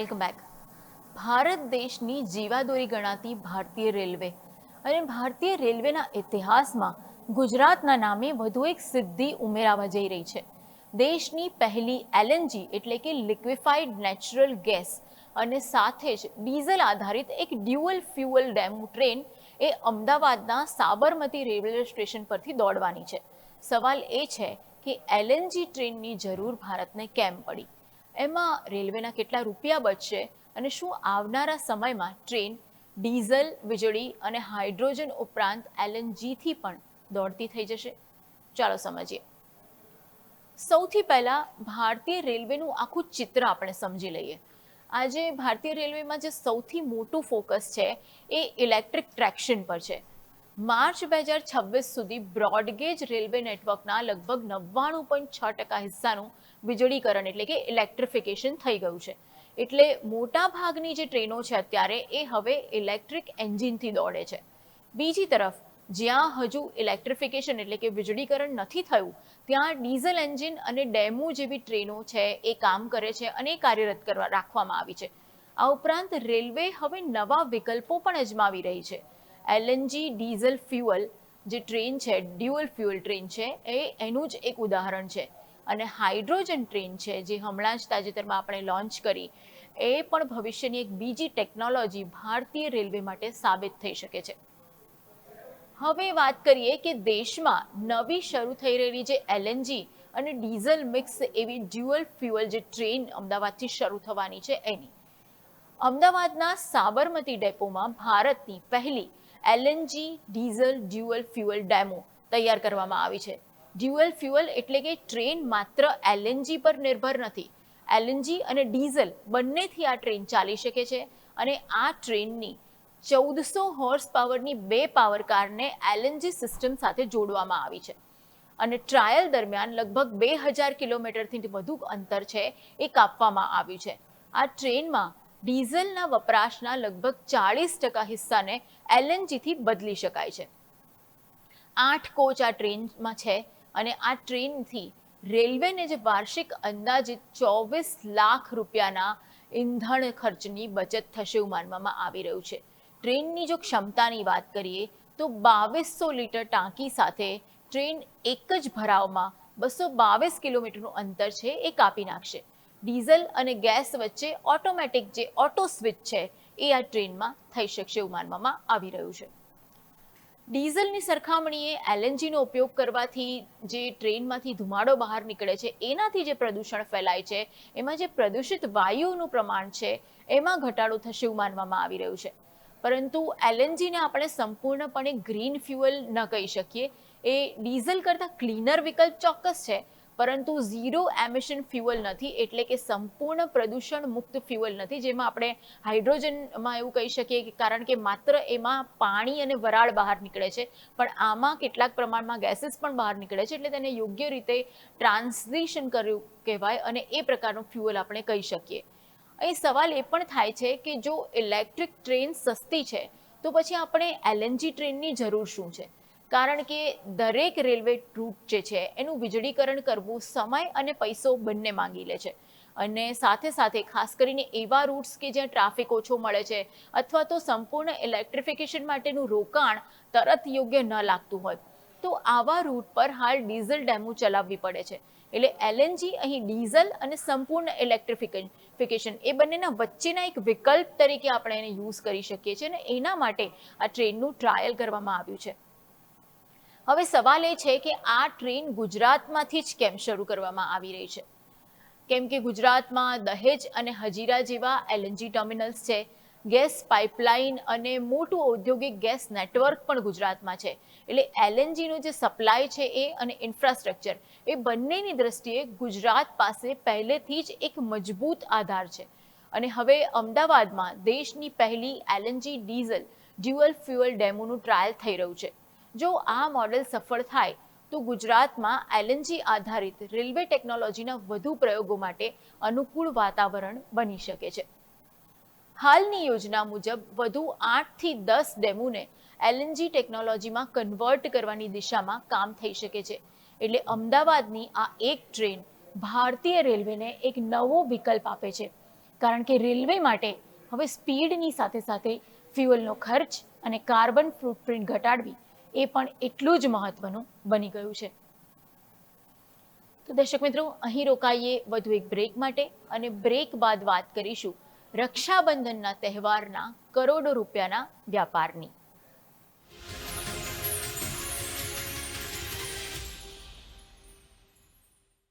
Welcome back. Bharat દેશની જીવાદોરી ગણાતી ભારતીય રેલવે અને ભારતીય રેલવેના ઇતિહાસમાં ગુજરાતના નામે વધુ એક સિદ્ધિ ઉમેરાવા જઈ રહી છે. દેશની પહેલી એલએનજી એટલે કે લિક્વિફાઈડ નેચરલ ગેસ અને સાથે જ ડીઝલ આધારિત એક ડ્યુઅલ ફ્યુઅલ ડેમો ટ્રેન એ અમદાવાદના સાબરમતી રેલવે સ્ટેશન પરથી દોડવાની છે. સવાલ એ છે કે એલએનજી ટ્રેનની જરૂર ભારતને કેમ પડી, એમાં રેલવેના કેટલા રૂપિયા બચશે અને શું આવનારા સમયમાં ટ્રેન ડીઝલ, વીજળી અને હાઇડ્રોજન ઉપરાંત એલએનજીથી પણ દોડતી થઈ જશે? ચાલો સમજીએ. સૌથી પહેલા ભારતીય રેલવેનું આખું ચિત્ર આપણે સમજી લઈએ. આજે ભારતીય રેલવેમાં જે સૌથી મોટું ફોકસ છે એ ઇલેક્ટ્રિક ટ્રેક્શન પર છે. માર્ચ 2026 સુધી બ્રોડગેજ રેલવે નેટવર્કના લગભગ 99.6% હિસ્સાનું વીજળીકરણ એટલે કે ઇલેક્ટ્રિફિકેશન થઈ ગયું છે. એટલે મોટા ભાગની જે ટ્રેનો છે અત્યારે એ હવે ઇલેક્ટ્રિક એન્જિનથી દોડે છે. બીજી તરફ જ્યાં હજુ ઇલેક્ટ્રિફિકેશન એટલે કે વીજળીકરણ નથી થયું ત્યાં ડીઝલ એન્જિન અને ડેમો જેવી ટ્રેનો છે એ કામ કરે છે અને કાર્યરત રાખવામાં આવી છે. આ ઉપરાંત રેલવે હવે નવા વિકલ્પો પણ અજમાવી રહી છે. એલએનજી ડીઝલ ફ્યુઅલ જે ટ્રેન છે, ડ્યુઅલ ફ્યુઅલ ટ્રેન છે, એનું જ એક ઉદાહરણ છે. અને હાઇડ્રોજન ટ્રેન છે જે હમણાં જ તાજેતરમાં આપણે લોન્ચ કરી, એ પણ ભવિષ્યની એક બીજી ટેકનોલોજી ભારતીય રેલવે માટે સાબિત થઈ શકે છે. હવે વાત કરીએ કે દેશમાં નવી શરૂ થઈ રહેલી જે એલએનજી અને ડીઝલ મિક્સ એવી ડ્યુઅલ ફ્યુઅલ જે ટ્રેન અમદાવાદથી શરૂ થવાની છે એની. અમદાવાદના સાબરમતી ડેપોમાં ભારતની પહેલી LNG diesel dual fuel demo તૈયાર કરવામાં આવી છે. ડ્યુઅલ ફ્યુઅલ એટલે કે ટ્રેન માત્ર એલએનજી પર નિર્ભર નથી. એલએનજી અને ડીઝલ બંનેથી આ ટ્રેન ચાલી શકે છે અને આ ટ્રેનની 1400 હોર્સ પાવરની 2 પાવર કારને એલએનજી સિસ્ટમ સાથે જોડવામાં આવી છે. અને ટ્રાયલ દરમિયાન લગભગ 2000 કિલોમીટરથી વધુ અંતર છે એ કાપવામાં આવ્યું છે. આ ટ્રેનમાં ડીઝલના વપરાશના લગભગ 40% હિસ્સાને એલએનજીથી બદલી શકાય છે. 8 કોચ આ ટ્રેનમાં છે અને આ ટ્રેનથી રેલવેને જે વાર્ષિક અંદાજિત 24 લાખ રૂપિયાના ઈંધણ ખર્ચની બચત થશે એવું માનવામાં આવી રહ્યું છે. ટ્રેનની જો ક્ષમતાની વાત કરીએ તો 2200 લીટર ટાંકી સાથે ટ્રેન એક જ ભરાવમાં 222 કિલોમીટરનું અંતર છે એ કાપી નાખશે. ડીઝલ અને ગેસ વચ્ચે ઓટોમેટિક જે ઓટો સ્વિચ છે એ આ ટ્રેનમાં થઈ શકશે એવું માનવામાં આવી રહ્યું છે. ડીઝલની સરખામણીએ એલએનજીનો ઉપયોગ કરવાથી જે ટ્રેનમાંથી ધુમાડો બહાર નીકળે છે એનાથી જે પ્રદૂષણ ફેલાય છે, એમાં જે પ્રદૂષિત વાયુનું પ્રમાણ છે એમાં ઘટાડો થશે એવું માનવામાં આવી રહ્યું છે. પરંતુ એલએનજીને આપણે સંપૂર્ણપણે ગ્રીન ફ્યુઅલ ન કહી શકીએ. એ ડીઝલ કરતાં ક્લીનર વિકલ્પ ચોક્કસ છે, પરંતુ ઝીરો એમિશન ફ્યુઅલ નથી, એટલે કે સંપૂર્ણ પ્રદૂષણ મુક્ત ફ્યુઅલ નથી, જેમાં આપણે હાઇડ્રોજનમાં એવું કહી શકીએ કે કારણ કે માત્ર એમાં પાણી અને વરાળ બહાર નીકળે છે, પણ આમાં કેટલાક પ્રમાણમાં ગેસીસ પણ બહાર નીકળે છે, એટલે તેને યોગ્ય રીતે ટ્રાન્ઝિશન કર્યું કહેવાય અને એ પ્રકારનું ફ્યુઅલ આપણે કહી શકીએ. અહીં સવાલ એ પણ થાય છે કે જો ઇલેક્ટ્રિક ટ્રેન સસ્તી છે તો પછી આપણે એલએનજી ટ્રેનની જરૂર શું છે? કારણ કે દરેક રેલવે રૂટ જે છે એનું વીજળીકરણ કરવું સમય અને પૈસો બંને માંગી લે છે. અને સાથે સાથે ખાસ કરીને એવા રૂટ્સ કે જ્યાં ટ્રાફિક ઓછો મળે છે અથવા તો સંપૂર્ણ ઇલેક્ટ્રિફિકેશન માટેનું રોકાણ તરત યોગ્ય ન લાગતું હોય, તો આવા રૂટ પર હાલ ડીઝલ ડેમો ચલાવવી પડે છે. એટલે એલએનજી અહીં ડીઝલ અને સંપૂર્ણ ઇલેક્ટ્રિફિકેશન એ બંનેના વચ્ચેના એક વિકલ્પ તરીકે આપણે એને યુઝ કરી શકીએ છીએ અને એના માટે આ ટ્રેનનું ટ્રાયલ કરવામાં આવ્યું છે. હવે સવાલ એ છે કે આ ટ્રેન ગુજરાતમાંથી જ કેમ શરૂ કરવામાં આવી રહી છે? કેમ કે ગુજરાતમાં દહેજ અને હજીરા જેવા એલએનજી ટર્મિનલ્સ છે, ગેસ પાઇપલાઇન અને મોટું ઔદ્યોગિક ગેસ નેટવર્ક પણ ગુજરાતમાં છે. એટલે એલએનજીનો જે સપ્લાય છે એ અને ઇન્ફ્રાસ્ટ્રક્ચર એ બંનેની દ્રષ્ટિએ ગુજરાત પાસે પહેલેથી જ એક મજબૂત આધાર છે. અને હવે અમદાવાદમાં દેશની પહેલી એલએનજી ડીઝલ ડ્યુઅલ ફ્યુઅલ ડેમોનું ટ્રાયલ થઈ રહ્યું છે. જો આ મોડેલ સફળ થાય તો ગુજરાતમાં એલએનજી આધારિત રેલવે ટેકનોલોજીના વધુ પ્રયોગો માટે અનુકૂળ વાતાવરણ બની શકે છે. હાલની યોજના મુજબ વધુ 8 થી 10 ડેમોને એલએનજી ટેકનોલોજીમાં કન્વર્ટ કરવાની દિશામાં કામ થઈ શકે છે. એટલે અમદાવાદની આ એક ટ્રેન ભારતીય રેલવેને એક નવો વિકલ્પ આપે છે. કારણ કે રેલવે માટે હવે સ્પીડની સાથે સાથે ફ્યુઅલનો ખર્ચ અને કાર્બન ફૂટપ્રિન્ટ ઘટાડવી એ પણ એટલું જ મહત્વનું બની ગયું છે. તો દર્શક મિત્રો, અહીં રોકાઈએ વધુ એક બ્રેક માટે, અને બ્રેક બાદ વાત કરીશું રક્ષાબંધનના તહેવારના કરોડો રૂપિયાના વ્યાપારની.